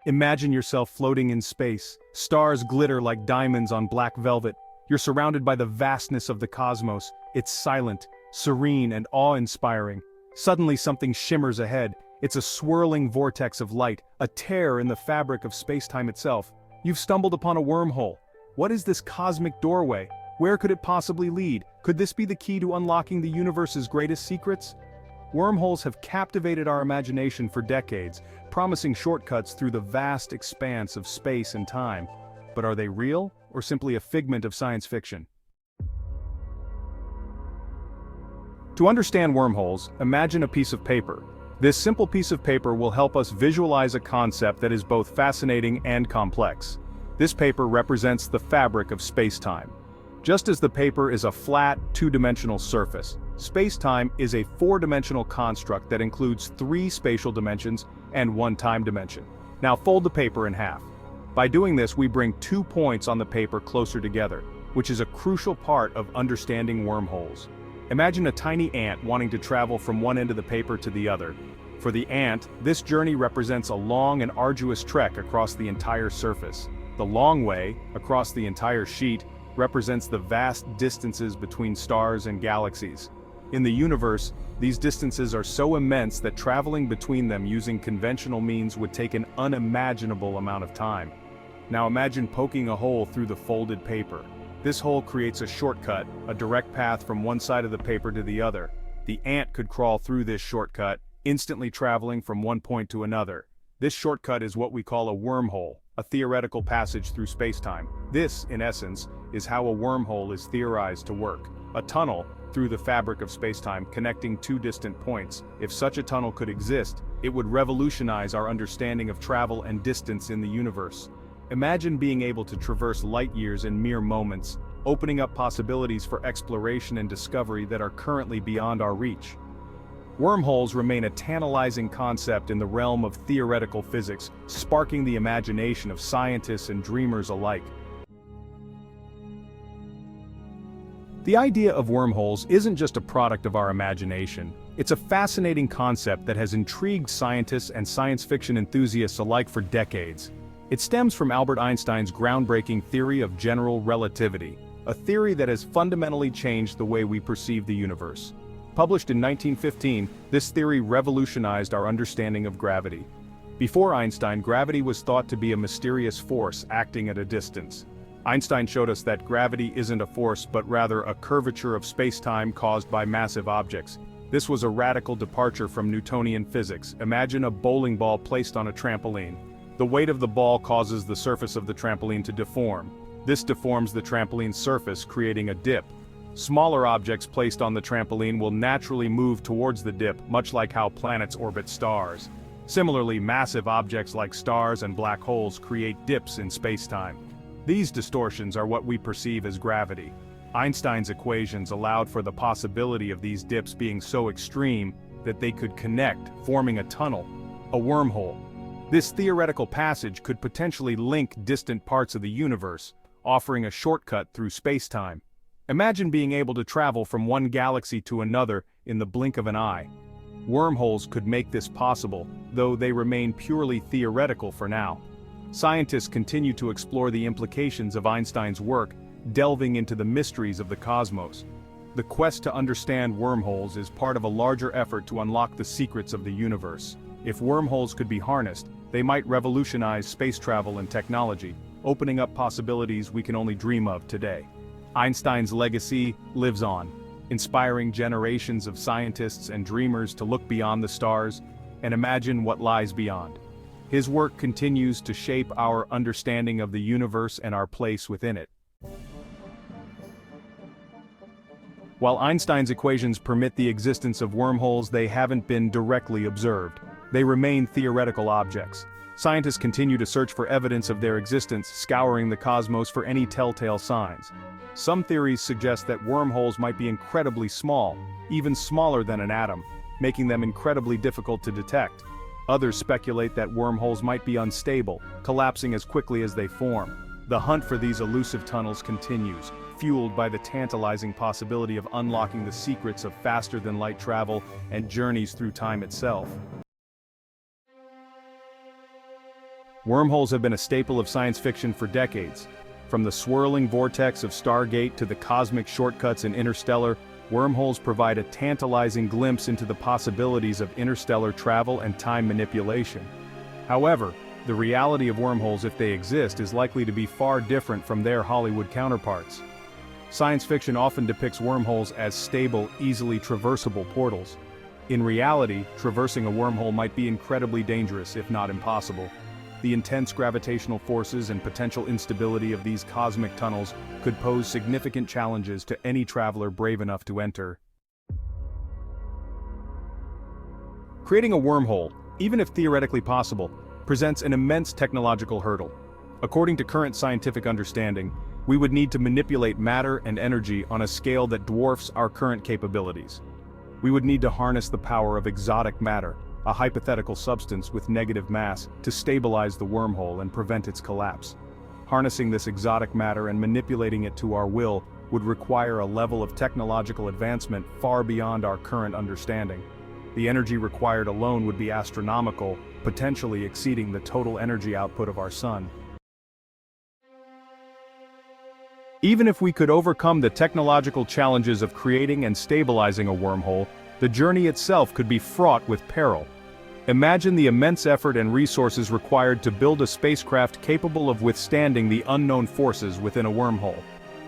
Imagine yourself floating in space. Stars glitter like diamonds on black velvet. You're surrounded by the vastness of the cosmos. It's silent, serene, and awe-inspiring. Suddenly something shimmers ahead. It's a swirling vortex of light, a tear in the fabric of space-time itself. You've stumbled upon a wormhole. What is this cosmic doorway? Where could it possibly lead? Could this be the key to unlocking the universe's greatest secrets? Wormholes have captivated our imagination for decades, promising shortcuts through the vast expanse of space and time. But are they real, or simply a figment of science fiction? To understand wormholes, imagine a piece of paper. This simple piece of paper will help us visualize a concept that is both fascinating and complex. This paper represents the fabric of space-time. Just as the paper is a flat, two-dimensional surface, space-time is a four-dimensional construct that includes three spatial dimensions and one time dimension. Now fold the paper in half. By doing this, we bring 2 points on the paper closer together, which is a crucial part of understanding wormholes. Imagine a tiny ant wanting to travel from one end of the paper to the other. For the ant, this journey represents a long and arduous trek across the entire surface. The long way, across the entire sheet, represents the vast distances between stars and galaxies. In the universe, these distances are so immense that traveling between them using conventional means would take an unimaginable amount of time. Now imagine poking a hole through the folded paper. This hole creates a shortcut, a direct path from one side of the paper to the other. The ant could crawl through this shortcut, instantly traveling from one point to another. This shortcut is what we call a wormhole, a theoretical passage through spacetime. This, in essence, is how a wormhole is theorized to work. A tunnel through the fabric of spacetime connecting two distant points. If such a tunnel could exist, it would revolutionize our understanding of travel and distance in the universe. Imagine being able to traverse light years in mere moments, opening up possibilities for exploration and discovery that are currently beyond our reach. Wormholes remain a tantalizing concept in the realm of theoretical physics, sparking the imagination of scientists and dreamers alike. The idea of wormholes isn't just a product of our imagination. It's a fascinating concept that has intrigued scientists and science fiction enthusiasts alike for decades. It stems from Albert Einstein's groundbreaking theory of general relativity, a theory that has fundamentally changed the way we perceive the universe. Published in 1915, this theory revolutionized our understanding of gravity. Before Einstein, gravity was thought to be a mysterious force acting at a distance. Einstein showed us that gravity isn't a force but rather a curvature of space-time caused by massive objects. This was a radical departure from Newtonian physics. Imagine a bowling ball placed on a trampoline. The weight of the ball causes the surface of the trampoline to deform. This deforms the trampoline's surface, creating a dip. Smaller objects placed on the trampoline will naturally move towards the dip, much like how planets orbit stars. Similarly, massive objects like stars and black holes create dips in space-time. These distortions are what we perceive as gravity. Einstein's equations allowed for the possibility of these dips being so extreme that they could connect, forming a tunnel, a wormhole. This theoretical passage could potentially link distant parts of the universe, offering a shortcut through space-time. Imagine being able to travel from one galaxy to another in the blink of an eye. Wormholes could make this possible, though they remain purely theoretical for now. Scientists continue to explore the implications of Einstein's work, delving into the mysteries of the cosmos. The quest to understand wormholes is part of a larger effort to unlock the secrets of the universe. If wormholes could be harnessed, they might revolutionize space travel and technology, opening up possibilities we can only dream of today. Einstein's legacy lives on, inspiring generations of scientists and dreamers to look beyond the stars and imagine what lies beyond. His work continues to shape our understanding of the universe and our place within it. While Einstein's equations permit the existence of wormholes, they haven't been directly observed. They remain theoretical objects. Scientists continue to search for evidence of their existence, scouring the cosmos for any telltale signs. Some theories suggest that wormholes might be incredibly small, even smaller than an atom, making them incredibly difficult to detect. Others speculate that wormholes might be unstable, collapsing as quickly as they form. The hunt for these elusive tunnels continues, fueled by the tantalizing possibility of unlocking the secrets of faster-than-light travel and journeys through time itself. Wormholes have been a staple of science fiction for decades. From the swirling vortex of Stargate to the cosmic shortcuts in Interstellar, wormholes provide a tantalizing glimpse into the possibilities of interstellar travel and time manipulation. However, the reality of wormholes, if they exist, is likely to be far different from their Hollywood counterparts. Science fiction often depicts wormholes as stable, easily traversable portals. In reality, traversing a wormhole might be incredibly dangerous, if not impossible. The intense gravitational forces and potential instability of these cosmic tunnels could pose significant challenges to any traveler brave enough to enter. Creating a wormhole, even if theoretically possible, presents an immense technological hurdle. According to current scientific understanding, we would need to manipulate matter and energy on a scale that dwarfs our current capabilities. We would need to harness the power of exotic matter, a hypothetical substance with negative mass, to stabilize the wormhole and prevent its collapse. Harnessing this exotic matter and manipulating it to our will would require a level of technological advancement far beyond our current understanding. The energy required alone would be astronomical, potentially exceeding the total energy output of our sun. Even if we could overcome the technological challenges of creating and stabilizing a wormhole, the journey itself could be fraught with peril. Imagine the immense effort and resources required to build a spacecraft capable of withstanding the unknown forces within a wormhole.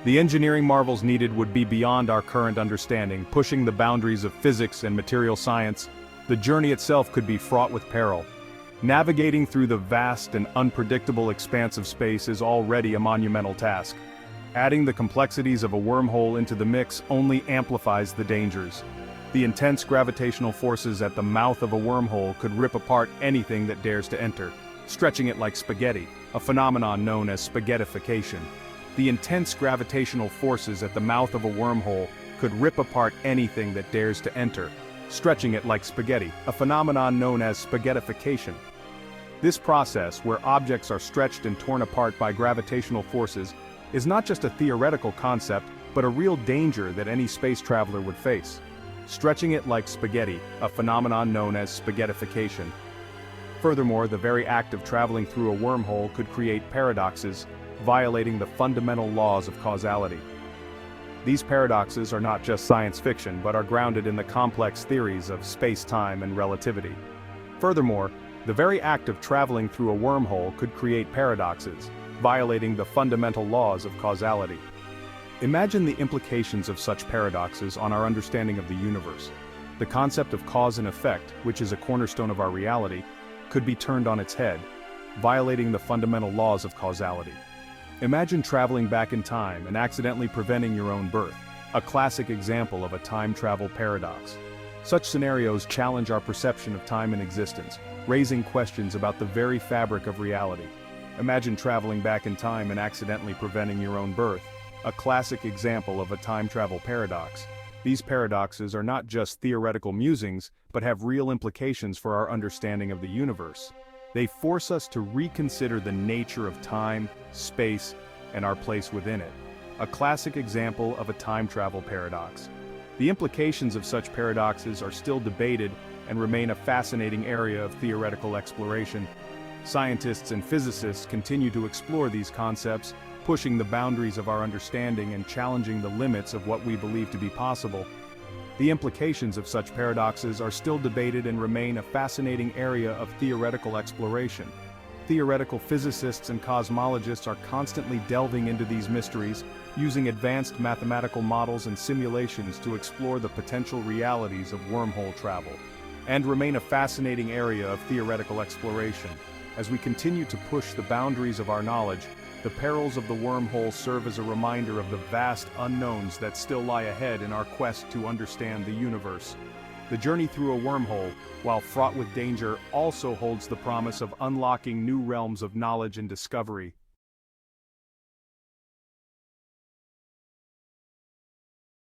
The engineering marvels needed would be beyond our current understanding, pushing the boundaries of physics and material science. The journey itself could be fraught with peril. Navigating through the vast and unpredictable expanse of space is already a monumental task. Adding the complexities of a wormhole into the mix only amplifies the dangers. The intense gravitational forces at the mouth of a wormhole could rip apart anything that dares to enter, stretching it like spaghetti, a phenomenon known as spaghettification. The intense gravitational forces at the mouth of a wormhole could rip apart anything that dares to enter, stretching it like spaghetti, a phenomenon known as spaghettification. This process, where objects are stretched and torn apart by gravitational forces, is not just a theoretical concept, but a real danger that any space traveler would face. Stretching it like spaghetti, a phenomenon known as spaghettification. Furthermore, the very act of traveling through a wormhole could create paradoxes, violating the fundamental laws of causality. These paradoxes are not just science fiction, but are grounded in the complex theories of space-time and relativity. Furthermore, the very act of traveling through a wormhole could create paradoxes, violating the fundamental laws of causality. Imagine the implications of such paradoxes on our understanding of the universe. The concept of cause and effect, which is a cornerstone of our reality, could be turned on its head, violating the fundamental laws of causality. Imagine traveling back in time and accidentally preventing your own birth, a classic example of a time travel paradox. Such scenarios challenge our perception of time and existence, raising questions about the very fabric of reality. Imagine traveling back in time and accidentally preventing your own birth, a classic example of a time travel paradox. These paradoxes are not just theoretical musings, but have real implications for our understanding of the universe. They force us to reconsider the nature of time, space, and our place within it. A classic example of a time travel paradox. The implications of such paradoxes are still debated and remain a fascinating area of theoretical exploration. Scientists and physicists continue to explore these concepts, pushing the boundaries of our understanding and challenging the limits of what we believe to be possible. The implications of such paradoxes are still debated and remain a fascinating area of theoretical exploration. Theoretical physicists and cosmologists are constantly delving into these mysteries, using advanced mathematical models and simulations to explore the potential realities of wormhole travel, and remain a fascinating area of theoretical exploration. As we continue to push the boundaries of our knowledge, the perils of the wormhole serve as a reminder of the vast unknowns that still lie ahead in our quest to understand the universe. The journey through a wormhole, while fraught with danger, also holds the promise of unlocking new realms of knowledge and discovery.